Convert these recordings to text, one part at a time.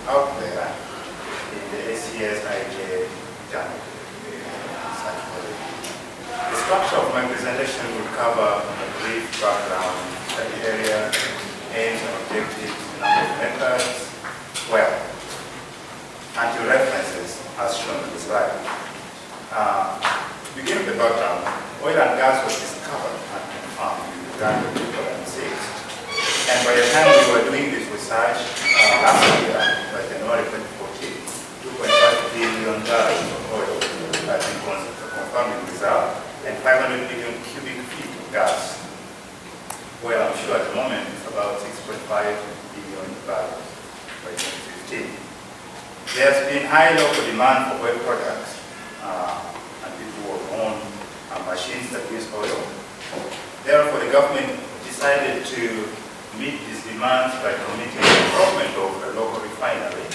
out there in the ACS-IJ journal. The structure of my presentation will cover a brief background, study area, aims and objectives, number of methods, well, and your references as shown in the slide. To begin with the background, oil and gas was discovered and confirmed in Uganda in 2006. And by the time we were doing this research last year, by January 2014, 2.5 billion barrels of oil had been confirmed in reserve, and 500 billion cubic feet of gas. Well, I'm sure at the moment it's about 6.5 billion barrels by 2015. There's been high local demand for oil products, and people who own machines that use oil. Therefore, the government decided to meet these demands by committing the development of a local refinery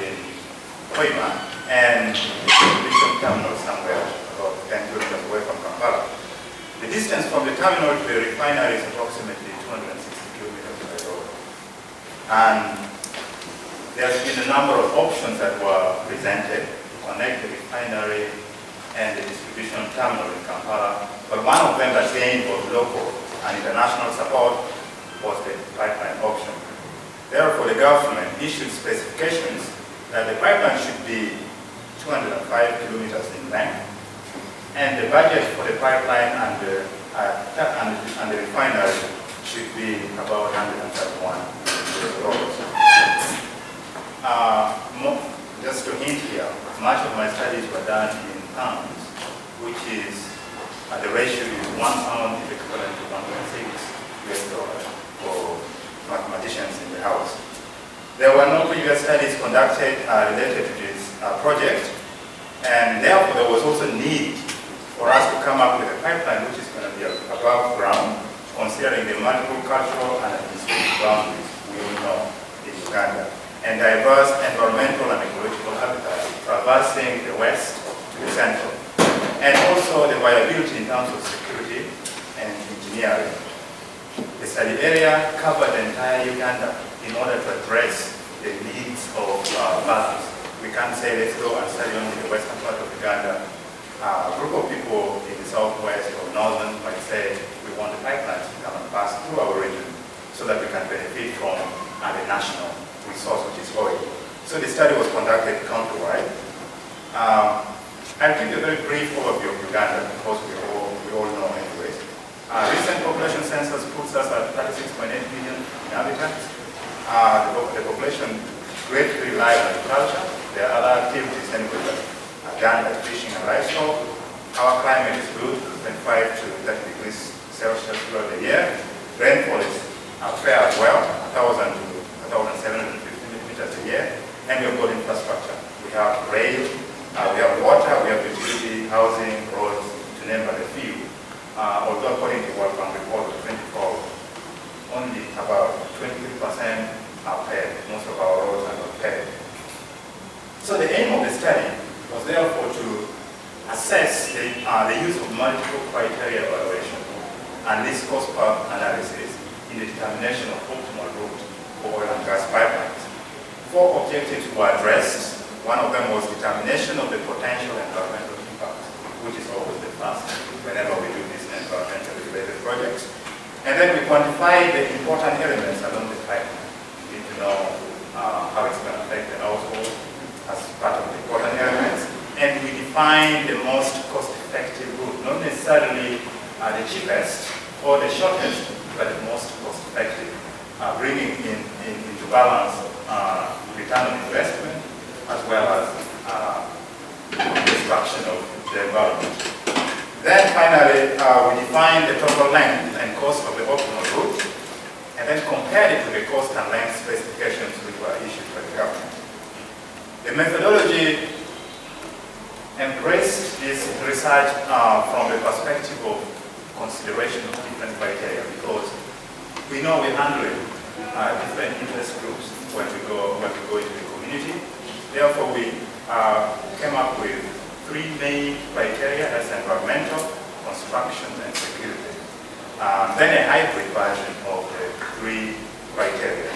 in Koima and distribution terminal somewhere about 10 kilometers away from Kampala. The distance from the terminal to the refinery is approximately 260 kilometers by road. And there's been a number of options that were presented to connect the refinery and the distribution terminal in Kampala, but one of them that gained both local and international support was the pipeline option. Therefore, the government issued specifications that the pipeline should be 205 kilometers in length, and the budget for the pipeline and the refinery should be about $131 million. Just to hint here, much of my studies were done in pounds, which is the ratio is 1 pound is equivalent to 1.6 US dollars for mathematicians in the house. There were no previous studies conducted related to this project, and therefore there was also need for us to come up with a pipeline which is going to be above ground, considering the multiple cultural and administrative boundaries we all know in Uganda, and diverse environmental and ecological habitats traversing the west to the central, and also the viability in terms of security and engineering. The study area covered the entire Uganda in order to address the needs of balance. We can't say let's go and study only the western part of Uganda. A group of people in the southwest or northern might say we want the pipelines to come and pass through our region so that we can benefit from the national resource, which is oil. So the study was conducted countrywide. I'll give you a very brief overview of Uganda because we all know anyways. Recent population census puts us at 36.8 million inhabitants. The population greatly relies on agriculture. There are other activities anyway that are done like fishing and livestock. Our climate is good, 25 to 30 degrees Celsius throughout the year. Rainfall is fair as well, 1,000 to 1,750 millimeters a year. And we have good infrastructure. We have rail, we have water, we have utility, housing, roads, to name but a few. Although according to World Bank report of 24, only about 23% are paved. Most of our roads are not paved. So the aim of the study was therefore to assess the use of multiple criteria evaluation and this cost curve analysis in the determination of optimal route for oil and gas pipelines. 4 objectives were addressed. One of them was determination of the potential environmental impact, which is always the first whenever we do these environmentally related projects. And then we quantified the important elements along the pipeline. We need to know how it's going to affect the household as part of the important elements. And we defined the most cost-effective route, not necessarily the cheapest or the shortest, but the most cost-effective, bringing into balance return on investment as well as destruction of the environment. Then finally, we defined the total length and cost of the optimal route, and then compared it to the cost and length specifications which were issued by the government. The methodology embraced this research from the perspective of consideration of different criteria, because we know we're handling different interest groups when we go into the community. Therefore, we came up with 3 main criteria: that's environmental, construction, and security. Then a hybrid version of the 3 criteria.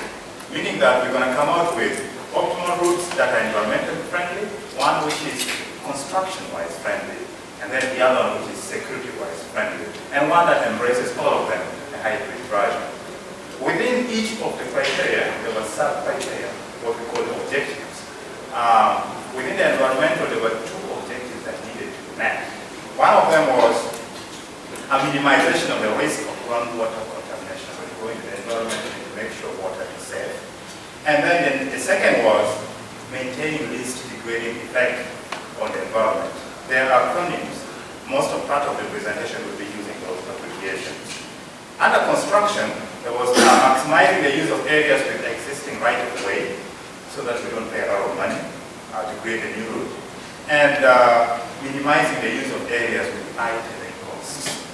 meaning that we're going to come out with optimal routes that are environmentally friendly, one which is construction-wise friendly, and then the other one which is security-wise friendly, and one that embraces all of them, a hybrid version. Within each of the criteria, there were sub-criteria, what we call objectives. Within the environmental, there were two objectives that needed to be met. One of them was a minimization of the risk of groundwater contamination. So you go into the environment to make sure water is safe. And then the second was maintaining least degrading effect on the environment. There are acronyms. Most of part of the presentation will be using those abbreviations. Under construction, there was maximizing the use of areas with existing right-of-way so that we don't pay a lot of money to create a new route, and minimizing the use of areas with high tailing costs.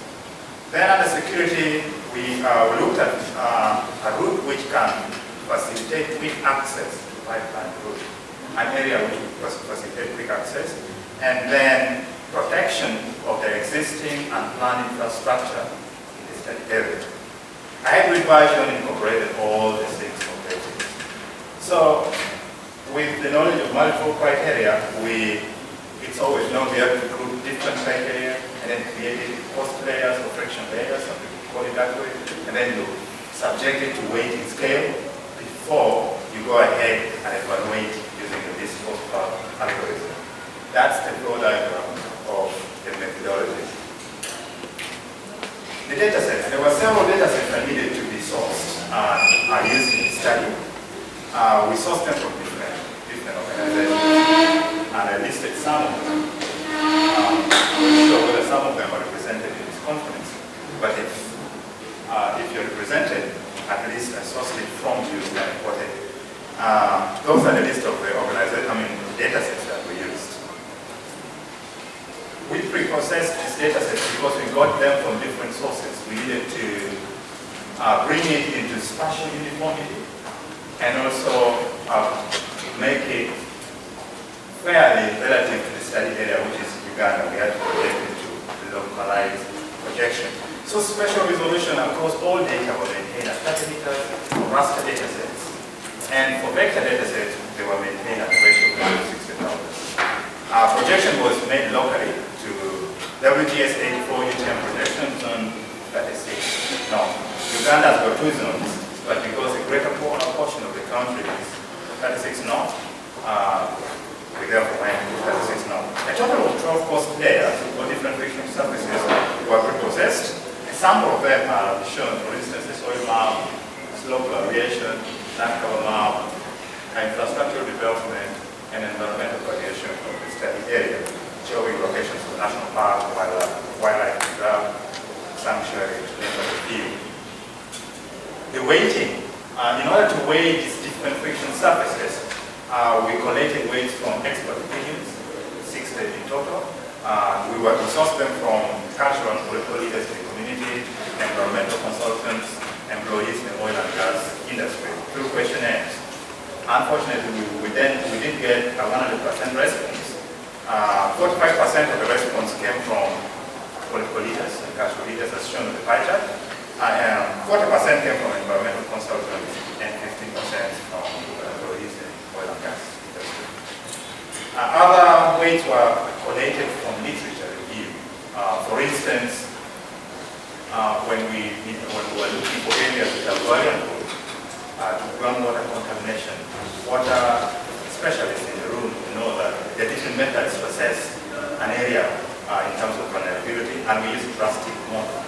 Then under security, we looked at a route which can facilitate quick access to pipeline route, an area which will facilitate quick access, and then protection of the existing and planned infrastructure in the study area. A hybrid version incorporated all the six objectives. So, with the knowledge of multiple criteria, it's always known we have to group different criteria and then create cost layers or friction layers, some people call it that way, and then you subject it to weighting scale before you go ahead and evaluate using the least cost algorithm. That's the flow diagram of the methodology. The data sets. There were several data sets that needed to be sourced and are used in the study. We sourced them from different organizations, and I listed some of them. I'm not sure whether some of them are represented in this conference, but if you're represented, at least I sourced it from you and imported. Those are the list of the data sets that we used. We pre-processed these data sets because we got them from different sources. We needed to bring it into spatial uniformity and also make it fairly relative to the study area, which is Uganda. We had to project it to localized projection. So spatial resolution across all data were maintained at 30 meters for raster data sets. And for vector data sets, they were maintained at a ratio of 60,000. Projection was made locally to WGS-84 UTM projections on 36. Now, Uganda has got two zones, but because a greater portion of the country is 36 north, we therefore went to 36 north. A total of 12 cost layers for different frictional surfaces were pre-processed. A sample of them are shown, for instance, the soil map, slope variation, land cover map, infrastructure development, and environmental variation of the study area, showing locations for national park, wildlife reserve, sanctuary, to name a few. The weighting, in order to weigh these different frictional surfaces, we collated weights from expert opinions, 60 in total. We sourced them from cultural and political leaders in the community, environmental consultants, employees in the oil and gas industry, through questionnaires. Unfortunately, we didn't get a 100% response. 45% of the response came from political leaders and cultural leaders, as shown in the pie chart. 40% came from environmental consultants and 15% from employees in oil and gas industry. Other weights were collated from literature review. For instance, when we were looking for areas that are vulnerable to groundwater contamination, water specialists in the room know that there are different methods to assess an area in terms of vulnerability, and we use drastic model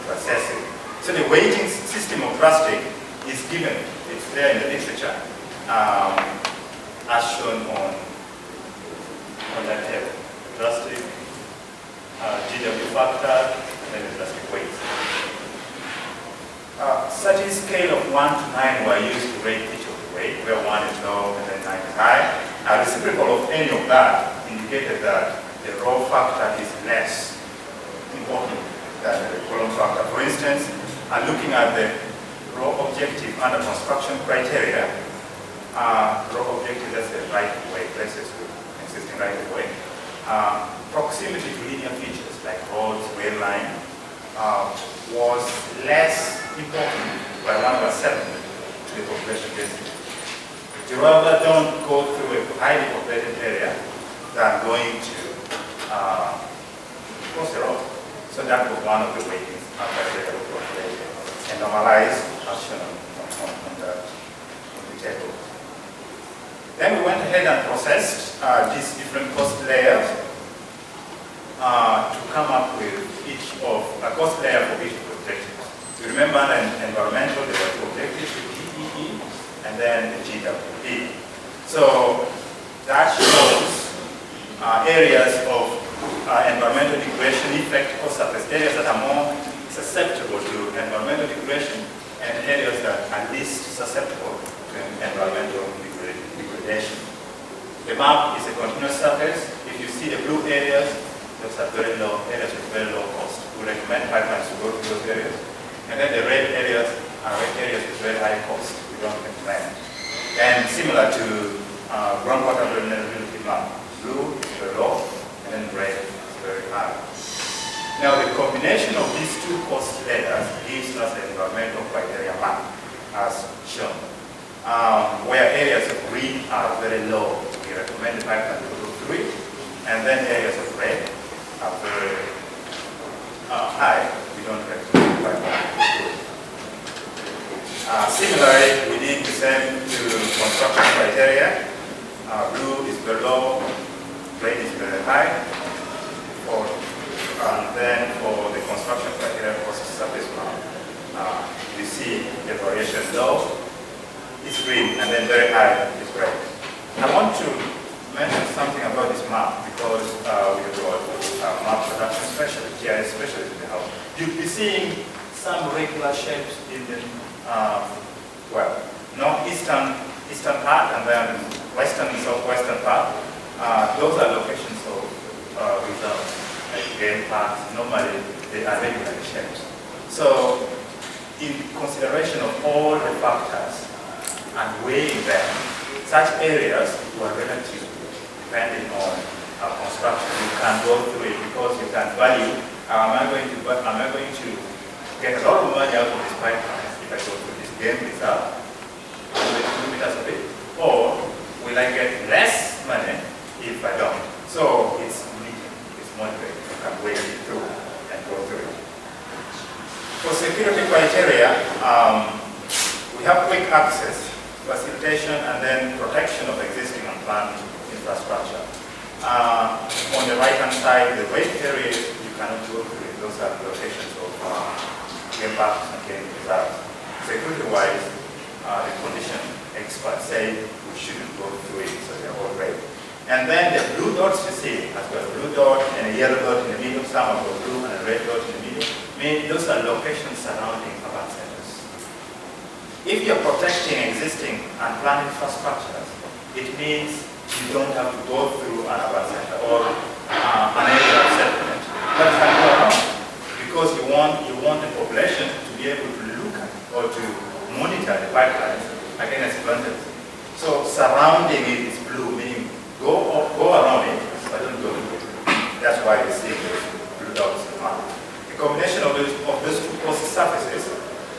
to assess it. So the weighting system of drastic is given, it's there in the literature, as shown on that table. Drastic, GW factor, and then the drastic weights. Certain scale of 1 to 9 were used to rate each of the weight, where 1 is low and then 9 is high. A reciprocal of any of that indicated that the raw factor is less important than the column factor. For instance, looking at the raw objective under construction criteria, raw objective, that's the right-of-way, places with existing right-of-way. Proximity to linear features like roads, rail line, was less important by 1/7 to the population density. You rather don't go through a highly populated area than going to cross the road. So that was one of the weightings criteria we calculated and normalized as shown on the table. Then we went ahead and processed these different cost layers to come up with each of a cost layer for each of the objectives. You remember in environmental, there were two objectives, the DEE and then the GWE. So that shows areas of environmental degradation effect or surface areas that are more susceptible to environmental degradation and areas that are least susceptible to environmental degradation. The map is a continuous surface. If you see the blue areas, those are very low areas with very low cost. We recommend pipelines to go to those areas. And then the red areas are areas with very high cost. We don't recommend. And similar to groundwater vulnerability map, blue is very low, and then red is very high. Now the combination of these two cost layers gives us an environmental criteria map, as shown. Where areas of green are very low, we recommend the pipeline to go through it, and then areas of red are very high, we don't recommend the pipeline to go through. Similarly, we did the same to construction criteria. Blue is very low, red is very high, and then for the construction criteria for surface map, you see the variation low is green, and then very high is red. I want to mention something about this map because we have got map production specialist, GIS specialist in the house. You'll be seeing some regular shapes in the northeastern part and then western and southwestern part. Those are locations of reserves, like game parks. Normally, they are regular shapes. So, in consideration of all the factors and weighing them, such areas were relative depending on construction. You can go through it because you can value, am I going to get a lot of money out of this pipeline if I go through this game reserve, 2 meters of it, or will I get less money if I don't? So it's medium, it's moderate. You can weigh it through and go through it. For security criteria, we have quick access, facilitation, and then protection of existing and planned infrastructure. On the right-hand side, the red areas you cannot go through. Those are the locations of game parks and game reserves. Security-wise, the condition experts say we shouldn't go through it, so they're all red. And then the blue dots you see, as well, blue dot and a yellow dot in the middle, some of the blue and a red dot in the middle, mean those are locations surrounding urban centers. If you're protecting existing and planned infrastructures, it means you don't have to go through an urban center or an area of settlement. But you can go around because you want the population to be able to look at or to monitor the pipelines against vandalism. So surrounding it is blue, meaning go around it, but don't go through it. That's why you see the blue dots in the map. The combination of those two cost surfaces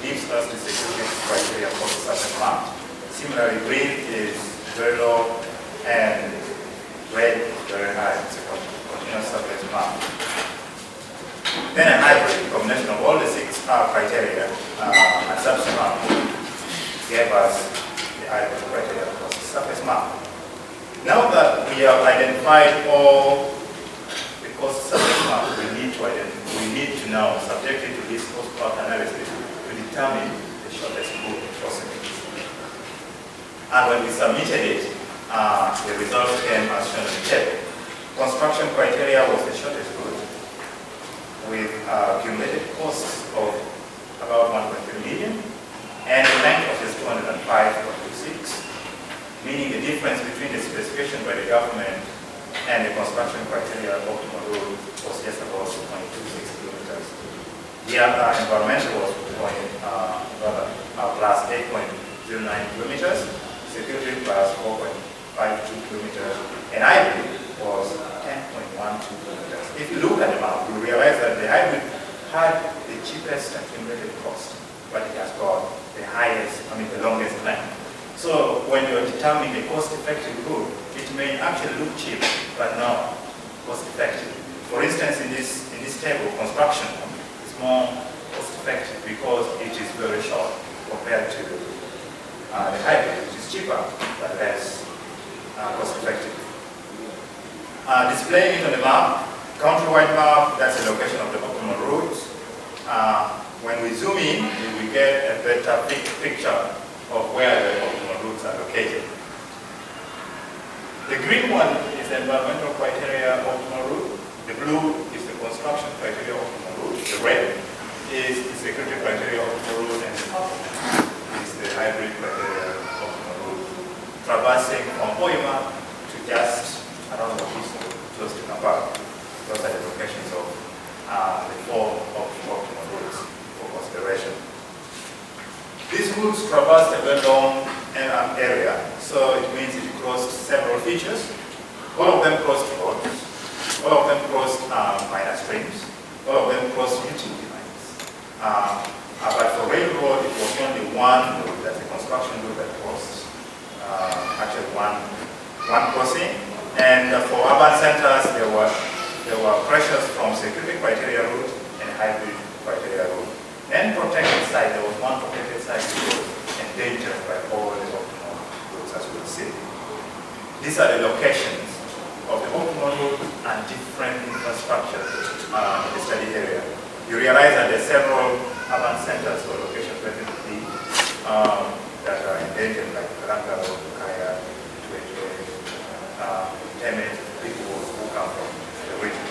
gives us the security criteria for the surface map. Similarly, green is very low and red is very high. It's a continuous surface map. Then a hybrid combination of all the 6 criteria and surface map gave us the hybrid criteria for the surface map. Now that we have identified all the cost surface map, we need to now, subjected to this cost part analysis, to determine the shortest route crossing. And when we submitted it, the results came as shown in the table. Construction criteria was the shortest route with cumulative costs of about 1.3 million and a length of just 205.26, meaning the difference between the specification by the government and the construction criteria of optimal route was just about 2.26 kilometers. The other environmental was plus 8.09 kilometers, security plus 4.52 kilometers, and hybrid was 10.12 kilometers. If you look at the map, you realize that the hybrid had the cheapest accumulated cost, but it has got the the longest length. So when you're determining a cost-effective route, it may actually look cheap, but not cost-effective. For instance, in this table, construction is more cost-effective because it is very short compared to the hybrid, which is cheaper but less cost-effective. Displaying it on the map, countrywide map, that's the location of the optimal routes. When we zoom in, we get a better picture of where the optimal routes are located. The green one is the environmental criteria optimal route. The blue is the construction criteria optimal route. The red is the security criteria optimal route, and the purple is the hybrid criteria optimal route. Traversing from Oima to just around Wakiso, close to Kampala. Those are the locations of the four optimal routes for consideration. These routes traversed a very long area, so it means it crossed several features. All of them crossed roads, all of them crossed minor streams, all of them crossed utility lines. But for railroad, it was only one route, that's the construction route that crossed, actually one crossing. And for urban centers, there were pressures from security criteria route and hybrid criteria route. And protected site, there was one protected site which was endangered by all the optimal routes, as we'll see. These are the locations of the optimal route and different infrastructure in the study area. You realize that there are several urban centers or locations where that are endangered, like Karanga Road, Kaya, Tweke, Temet, people who come from the region.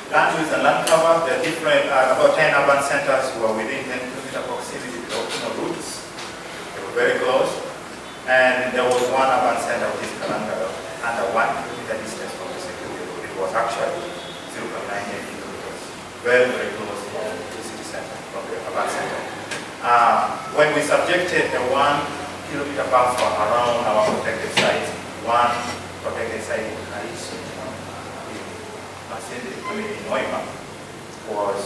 Land use and land cover, there are different, about 10 urban centers who are within 10 kilometer proximity to the optimal routes. They were very close. And there was one urban center, which is Kalanga, under 1 kilometer distance from the security route. It was actually 0.98 kilometers. Very, very close from the city center, from the urban center. When we subjected the 1 kilometer buffer around our protected sites, one protected site in Kaiso, in Oima, was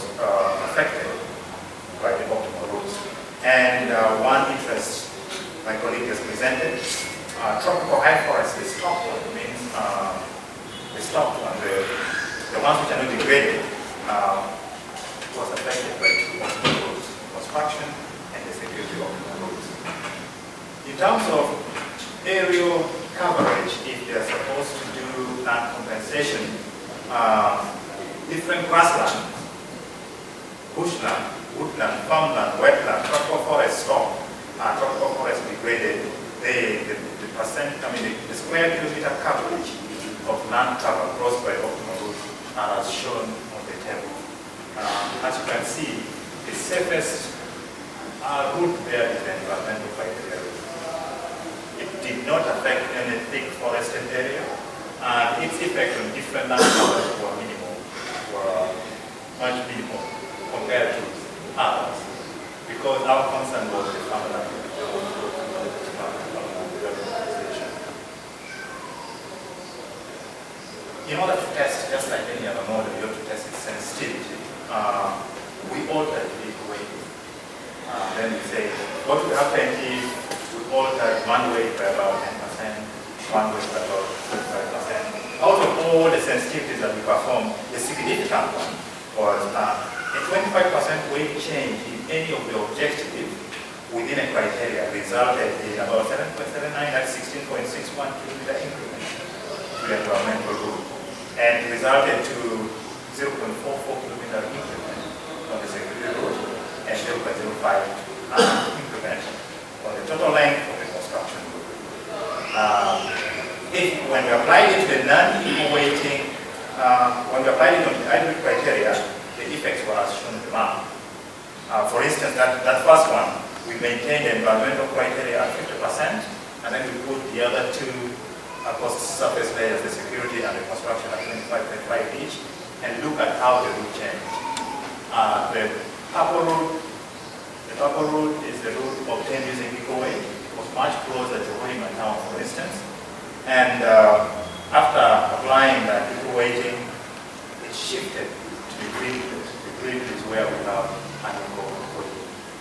affected by the optimal routes. And one interest my colleague has presented, tropical high forest, the stopped one, means the stopped one, the ones which are not degraded, was affected by the optimal routes, construction and the security of optimal routes. In terms of aerial coverage, if they are supposed to do land compensation, different grassland, bushland, woodland, farmland, wetland, tropical forest stock, tropical forest degraded, the square kilometer coverage of land cover crossed by optimal routes are as shown on the table. As you can see, the safest route there is the environmental criteria route. It did not affect any thick forested area. Its effect on different land covers were minimal, were much minimal compared to others, because our concern was the farmland. In order to test, just like any other model, you have to test its sensitivity. We altered the weight. Then we say, what would happen if we altered one weight by about 10%, one weight by about 25%. Out of all the sensitivities that we performed, the significant one was a 25% weight change in any of the objectives within a criteria resulted in about 7.79 at 16.61 kilometer increment to the environmental route, and resulted to 0.44 kilometer increment on the security route and 0.05 increment on the total length of the construction route. When we applied it to the non-equal weighting, when we applied it on the hybrid criteria, the effects were as shown in the map. For instance, that first one, we maintained the environmental criteria at 50%, and then we put the other two cost surface layers, the security and the construction at 25.5 each, and look at how the route changed. The purple route is the route obtained using eco-weight. It was much closer to Hoima town, for instance. And after applying that eco-weighting, it shifted to the green route. The green route is where we have an eco-weight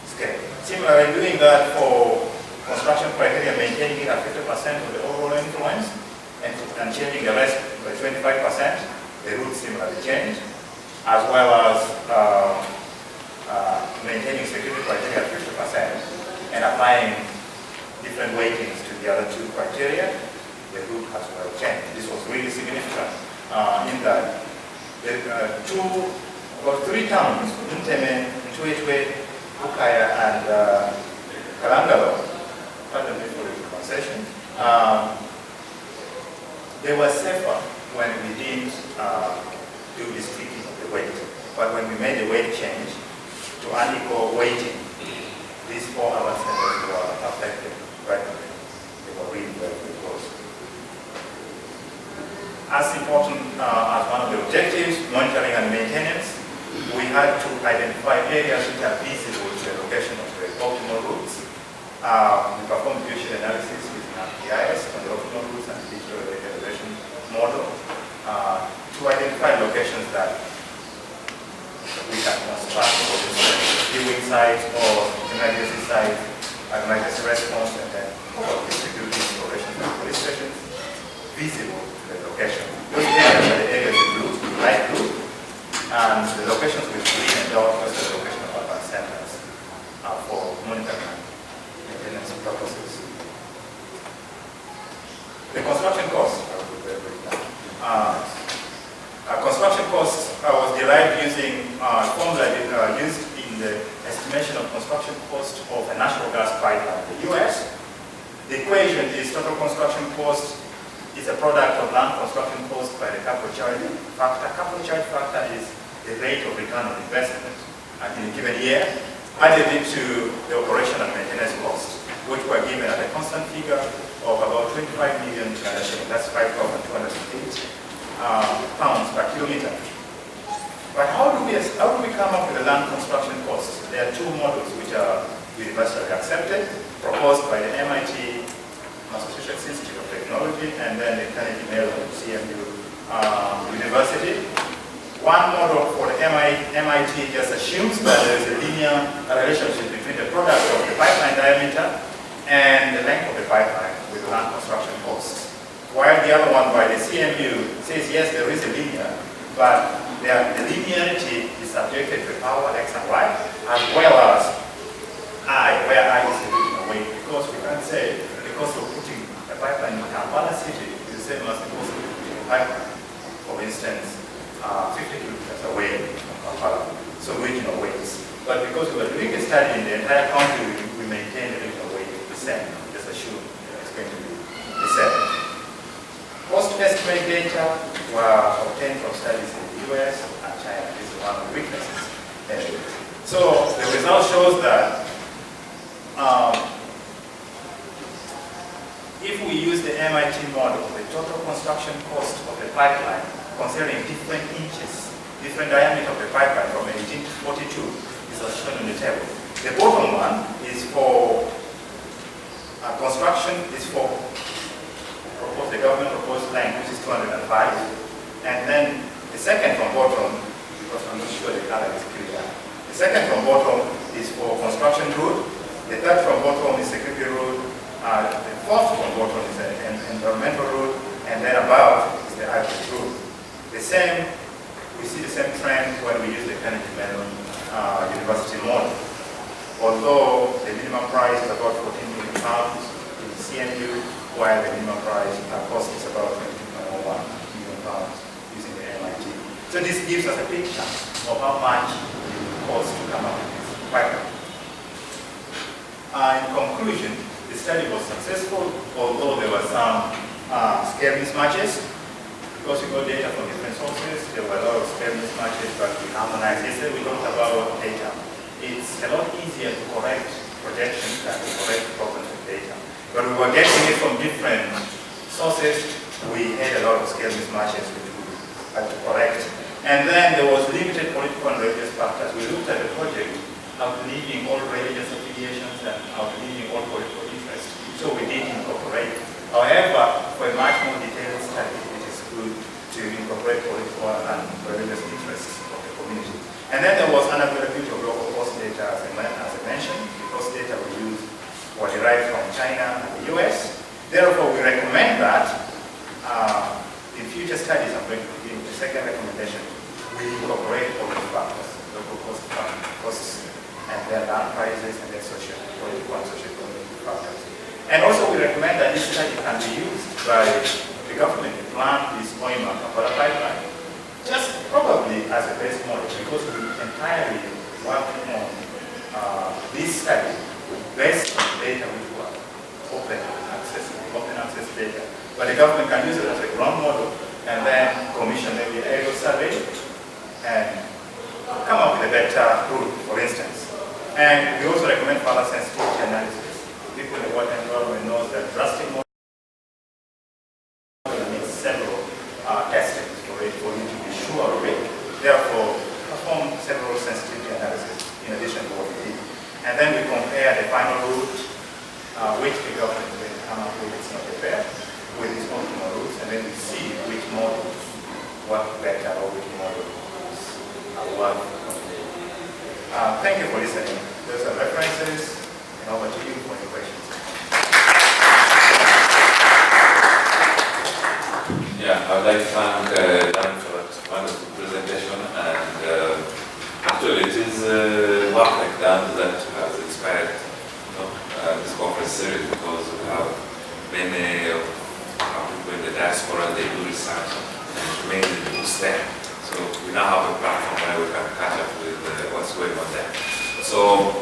scale. Similarly, doing that for construction criteria, maintaining it at 50% of the overall influence and changing the rest by 25%, the route similarly changed, as well as maintaining security criteria at 50% and applying different weightings to the other two criteria, the route has well changed. This was really significant in that about three towns, Nteme, Ntwetwe, Bukaya, and Kalangalo, pardon me for the pronunciation, they were safer when we didn't do this tweaking of the weight. But when we made the weight change to unequal weighting, these 4 other centers were affected, but they were really very close. As important as one of the objectives, monitoring and maintenance, we had to identify areas which are visible to the location of the optimal routes. We performed visual analysis using GIS on the optimal routes and digital elevation model to identify locations that we can construct for viewing sites or emergency sites, emergency response, and then security installations and police stations visible to the location. Those areas are the areas in blue, light blue, and the locations with green and dark are the location of urban centers for monitoring and maintenance purposes. The construction cost. Construction cost was derived using formula used in the estimation of construction cost of a natural gas pipeline in the US. The equation is total construction cost is a product of land construction cost by the capital charge factor. Capital charge factor is the rate of return on investment in a given year, added into the operation and maintenance costs, which were given at a constant figure of about 25 million Uganda shillings. That's 5,208 pounds per kilometer. But how do we come up with the land construction costs? There are 2 models which are universally accepted, proposed by the MIT, Massachusetts Institute of Technology, and then the Carnegie Mellon CMU University. One model for the MIT just assumes that there is a linear relationship between the product of the pipeline diameter and the length of the pipeline with land construction costs. While the other one by the CMU says, yes, there is a linear, but the linearity is subjected to power X and Y, as well as I, where I is the regional weight, because we can't say the cost of putting a pipeline in Kampala City is the same as the cost of putting a pipeline, for instance, 50 kilometers away from Kampala, so regional weights. But because we were doing a study in the entire country, we maintain the regional weight the same, just assume it's going to be the same. Cost estimate data were obtained from studies in the US and China. This is one of the weaknesses. So the result shows that if we use the MIT model, the total construction cost of the pipeline, considering different inches, different diameter of the pipeline from 1842 is as shown on the table. The bottom one is for construction, is for the government proposed line, which is 205, and then the second from bottom, because I'm not sure the color is clear. The second from bottom is for construction road, the third from bottom is security road, the fourth from bottom is an environmental road, and then above is the average road. The same, we see the same trend when we use the Carnegie Mellon University model. Although the minimum price is about 14 million pounds in CMU, while the minimum price cost is about 22.01 million pounds using the MIT. So this gives us a picture of how much it costs to come up with this pipeline. In conclusion, the study was successful, although there were some scale mismatches. Because we got data from different sources, there were a lot of scale mismatches, but we harmonized. Yesterday we talked about data. It's a lot easier to correct projections than to correct problems with data. But we were getting it from different sources. We had a lot of scale mismatches which we had to correct. And then there was limited political and religious factors. We looked at the project outleaving all religious affiliations and outleaving all political interests. So we did incorporate. However, for a much more detailed study, it is good to incorporate political and religious interests of the community. And then there was unavailability of local cost data, as I mentioned. The cost data Kenya and the US. Therefore, we recommend that in future studies, I'm going to give the second recommendation, we incorporate all the factors, local costs, and then land prices, and then socio-political and socio-economic factors. And also, we recommend that this study can be used by the government to plan this OIMA pipeline, just probably as a base model, because we entirely work on this study based on data which were open access data. But the government can use it as a ground model and then commission maybe an aerial survey and come up with a better route, for instance. And we also recommend further sensitivity analysis. People in the water environment knows that drastic model needs several testings for you to be sure of it. Therefore, perform several sensitivity analysis in addition to what we did. And then we compare the final route which the government will come up with, it's not fair, with its optimal routes, and then we see which models work better or which models work. Thank you for listening. Those are references, and over to you for your questions. Yeah, I would like to thank Dan for that wonderful presentation, and actually it is work like that that has inspired this conference series, because we have many people in the diaspora, they do research and mainly books there. So we now have a platform where we can catch up with what's going on there. So,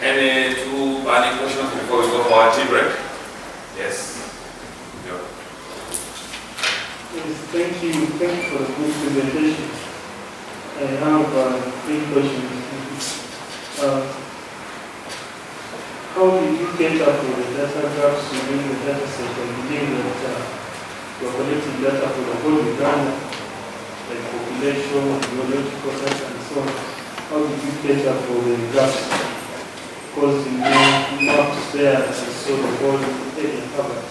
any two burning questions before we go for our tea break? Yes. Yes, thank you for the good presentation. I have 3 questions. How did you get up with the data graphs within the data set? I believe that you are collecting data for the whole Uganda, like population, geological data, and so on. How did you get up with the graphs? Because in your maps there, I saw the whole area covered.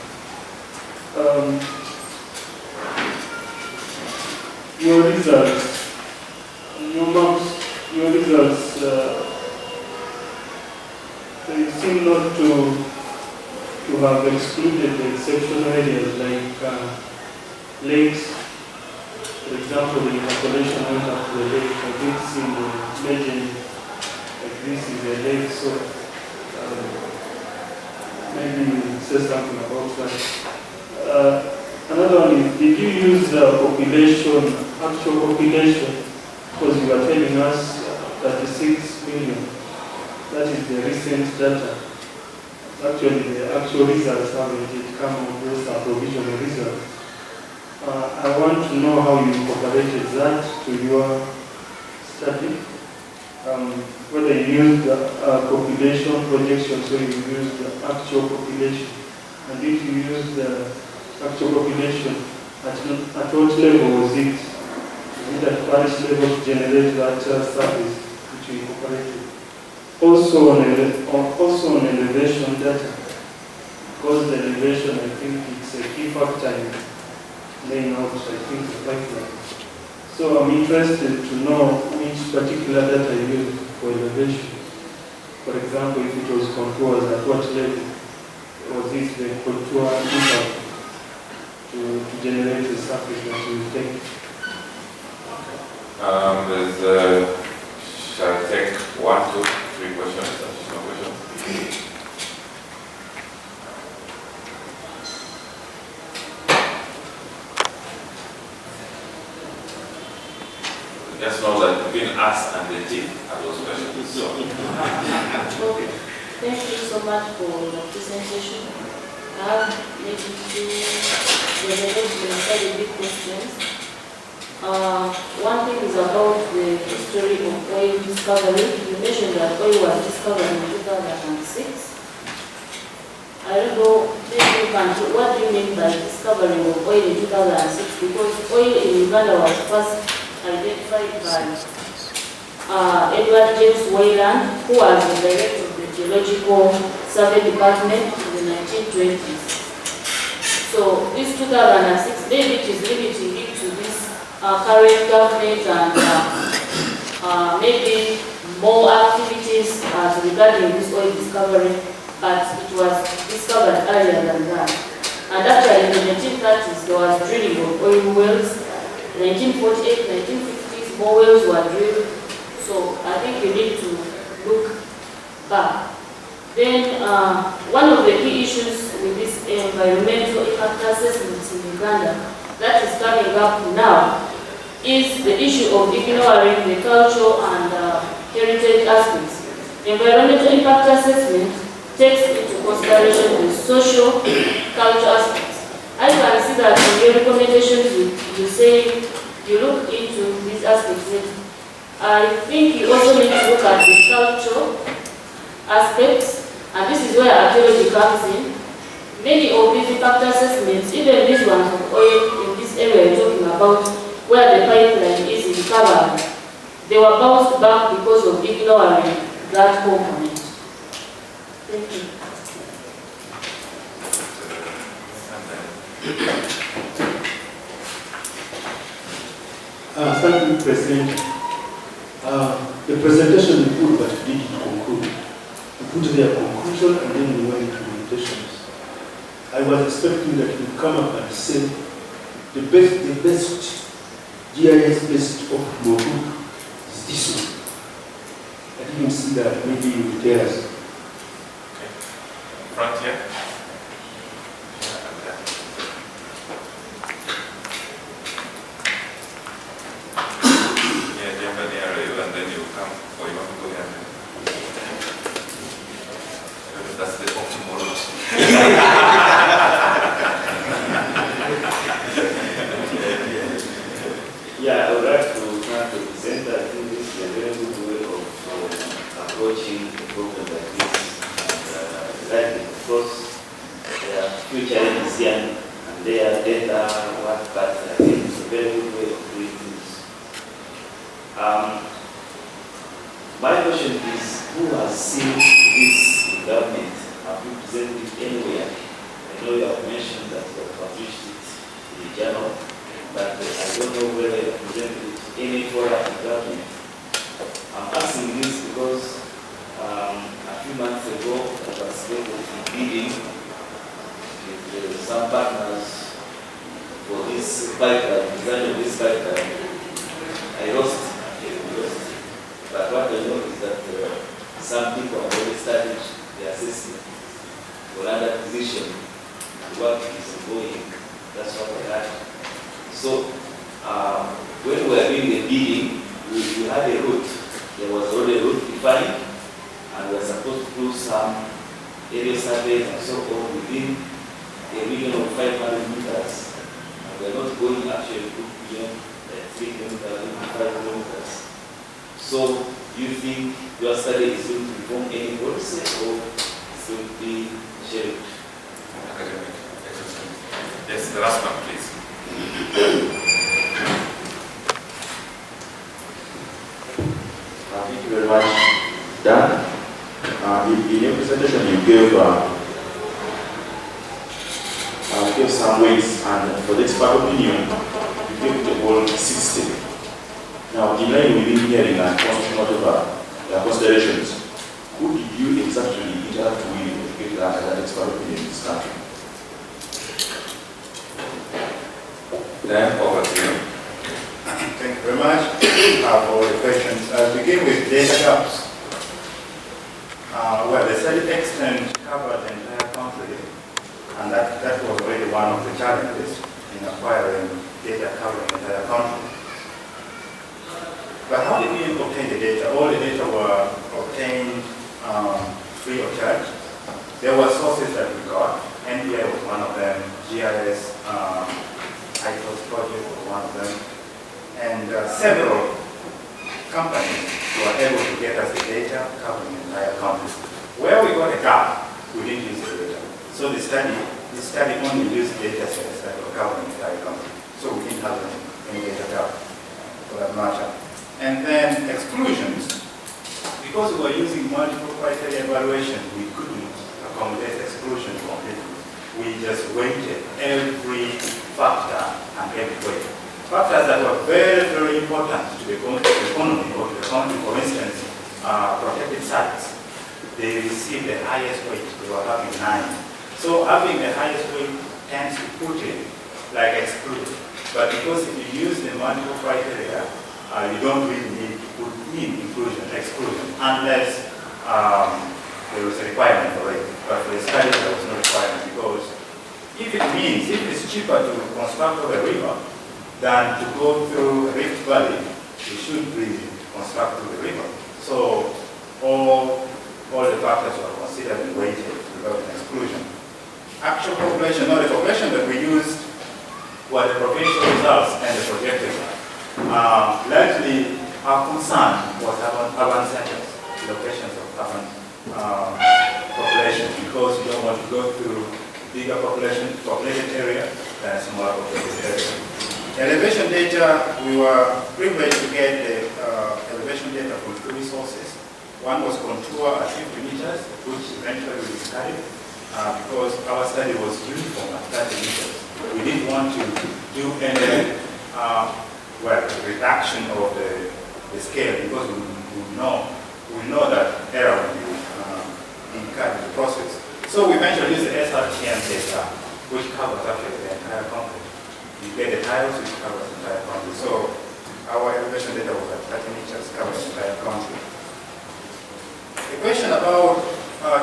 Your results, your results, they seem not to have excluded the exceptional areas like lakes. For example, the calculation went up to the lake. I did see the legend like this is a lake, so maybe you say something about that. Another one is, did you use population, actual population? Because you are telling us 36 million. That is the recent data. Actually, the actual results haven't yet come out. Those are provisional results. I want to know how you incorporated that to your study. Whether you used population projections, so you used the actual population. And if you use the actual population, at what level was it? Is it at parish level to generate that service which you incorporated? Also on elevation data, because the elevation, I think it's a key factor in laying out, I think, the pipeline. So I'm interested to know which particular data you used for elevation. For example, if it was contours, at what level was it the contour interval to generate the surface that you take? Shall I take 1, 2, 3 questions? Additional questions? Just know that between us and the team are those questions. So. Okay. Thank you so much for the presentation. I have maybe 2 very big questions. One thing is about the history of oil discovery. You mentioned that oil was discovered in 2006. I don't know, maybe you can, what do you mean by discovery of oil in 2006? Because oil in Uganda was first identified by Edward James Wayland, who was the director of the Geological Survey Department in the 1920s. So this 2006, maybe it is limiting it to this current government and maybe more activities regarding this oil discovery but it was discovered earlier than that. And actually in the 1930s, there was drilling of oil wells. 1948, 1950s, more wells were drilled. So I think you need to look back. Then one of the key issues with this environmental impact assessments in Uganda that is coming up now is the issue of ignoring the cultural and heritage aspects. Environmental impact assessment takes into consideration the social, cultural aspects. I can see that in your recommendations you say you look into these aspects. I think you also need to look at the cultural aspects, and this is where archaeology comes in. Many of these impact assessments, even these ones of oil in this area you're talking about, where the pipeline is recovered, they were bounced back because of ignoring that component. Thank you. Thank you, President. The presentation we put, but we didn't conclude. We put their conclusion and then we went into limitations. I was expecting that you come up and say the best GIS-based of Mobu is this one. I didn't see that. Maybe you will tell us. Okay. Front here. Yeah, jump in the area and then you come, or you want to go here. That's the optimal route. Yeah, I would like to try to present that I think this is a very good way of approaching a problem like this. And of course, there are few challenges here and there are data, but I think it's a very good way of doing things. My question is, who has seen this in government? Have you presented it anywhere? I know you have mentioned that you have published it in the journal, but I don't know whether you have presented it to any forum in government. I'm asking this because a few months ago, I was going to be bidding with some partners for this pipeline, design of this pipeline. I lost. But what I know is that some people have already started the assessment for another position. Work is ongoing. That's what I had. So when we were doing the bidding, we had a route. There was already a route defined, and we were supposed to do some area surveys and so on within a region of 500 meters. And we are not going actually to beyond 3 kilometers, 5 kilometers. So you think your study is going to form any policy or it's going to be shared? Academic exercise. Yes, the last one, please. Thank you very much, Dan. In your presentation, you gave some weights, and for the expert opinion, you gave the whole 60. Now, in line with engineering and constitutional considerations, who did you exactly interact with to get that expert opinion in this country? Dan, over to you. Thank you very much for the questions. I'll begin with data gaps. Well, the study extent covered the entire country, and that was already one of the challenges in acquiring data covering the entire country. But how did we obtain the data? All the data were obtained free of charge. There were sources that we got. NPI was one of them. GIS-based project was one of them. And several companies were able to get us the data covering the entire country. Where we got a gap, we didn't use the data. So the study only used data sets that were covering the entire country. So we didn't have any data gap for that matter. And then exclusions, because we were using multiple criteria evaluation, we couldn't accommodate exclusion completely. We just weighted every factor and every weight. Factors that were very, very important to the economy or to the country, for instance, protected sites. they received the highest weight. They were having 9. So having the highest weight tends to put it like excluded. But because if you use the multiple criteria, you don't really need to put in inclusion, exclusion, unless there was a requirement for it. But for the study, there was no requirement, because if it's cheaper to construct over a river than to go through a Rift Valley, you should really construct through the river. So all the factors were considered and weighted without an exclusion. Actual population, not the population that we used, were the provincial results and the projected ones. Largely, our concern was urban centers, locations of urban population, because you don't want to go through bigger populated area than a smaller populated area. Elevation data, we were privileged to get the elevation data from 2 sources. One was contour at 50 meters, which eventually we studied, because our study was uniform at 30 meters. We didn't want to do any reduction of the scale, because we know that error will be incurred in the process. So we eventually used the SRTM data, which covers actually the entire country. You get the tiles, which covers the entire country. So our elevation data was at 30 meters, covers the entire country. The question about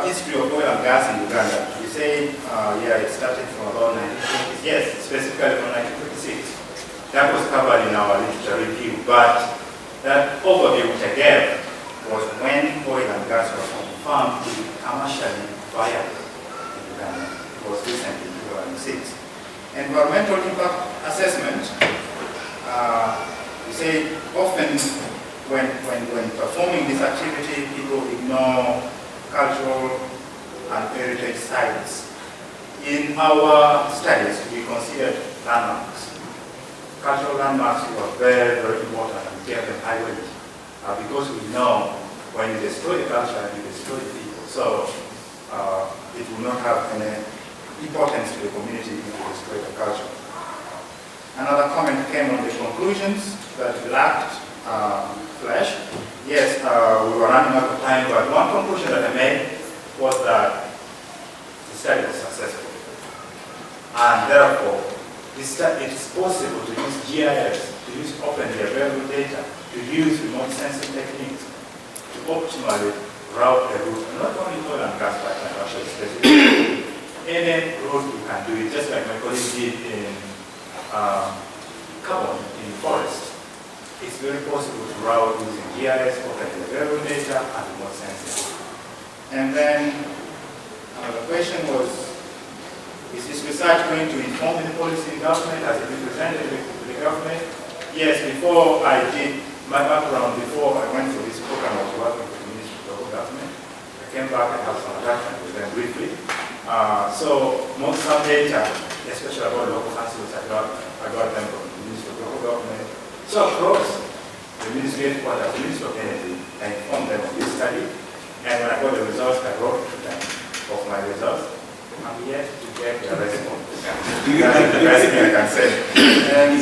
history of oil and gas in Uganda. You say, it started from about 1920s. Yes, specifically from 1926. That was covered in our literature review, but that overview which I gave was when oil and gas was confirmed to be commercially viable in Uganda. It was recently, 2006. Environmental impact assessment, you say often when performing this activity, people ignore cultural and heritage sites. In our studies, we considered landmarks. Cultural landmarks were very, very important, and we gave them high weight, because we know when you destroy the culture, you destroy the people. So it will not have any importance to the community if you destroy the culture. Another comment came on the conclusions that lacked flesh. Yes, we were running out of time, but one conclusion that I made was that the study was successful. And therefore, it is possible to use GIS, to use openly available data, to use remote sensing techniques to optimally route a route, not only oil and gas pipeline, actually specifically. Any route you can do it, just like my colleague did in carbon in forest. It's very possible to route using GIS, openly available data, and remote sensing. And then the question was, is this research going to inform the policy in government? Has it been presented to the government? Yes, before I did my background, before I went for this program, I was working with the Ministry of Local Government. I came back and had some attachment with them briefly. So most of data, especially about local councils, I got them from the Ministry of Local Government. So across the Ministry headquarters, the Ministry of Energy, I informed them of this study. And when I got the results, I wrote to them of my results. I'm yet to get the response. That's the best thing I can say. And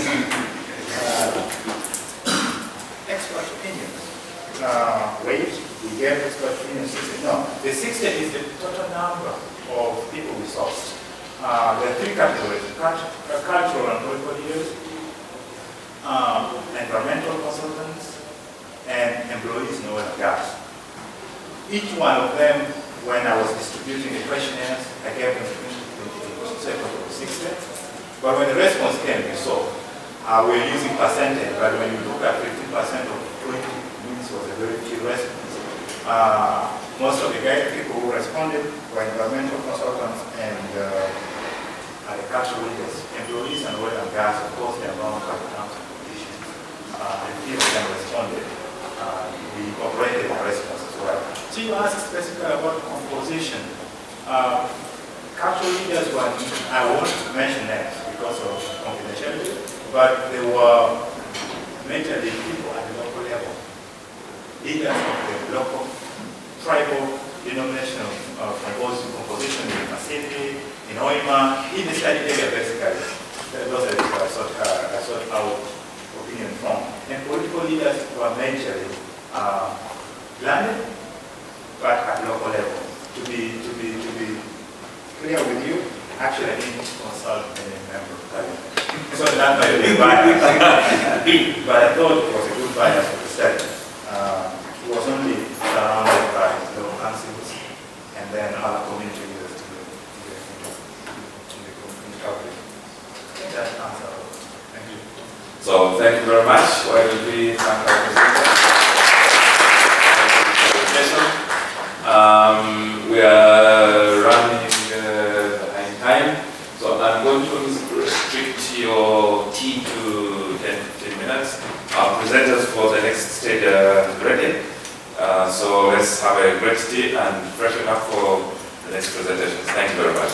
expert opinions. Wait, we gave expert opinions 60. No, the 60 is the total number of people we sourced. There are 3 categories: cultural and political leaders, environmental consultants, and employees in oil and gas. Each one of them, when I was distributing the questionnaires, I gave them 60. But when the response came, you saw, we're using percentage, but when you look at 50% of 20, it was a very few response. Most of the people who responded were environmental consultants and agricultural leaders, employees and oil and gas, of course, they are around terms and conditions. And few of them responded. We incorporated the response as well. So you asked specifically about composition. Cultural leaders were, I won't mention names because of confidentiality, but they were majorly people at the local level. Leaders of the local tribal denomination of composition in the Pacific, in Oima, in the study area basically. Those are the people I sought out opinion from. And political leaders were majorly landed but at local level. To be clear with you, actually I didn't consult any member. So that might be bias. But I thought it was a good bias for the study. It was only surrounded by local councils and then other community leaders in the country. That answer. Thank you. So thank you very much. Why don't we thank our presenter? We are running behind time, so I'm going to restrict your tea to 10-15 minutes. Our presenters for the next stage are ready. So let's have a great tea and freshen up for the next presentation. Thank you very much.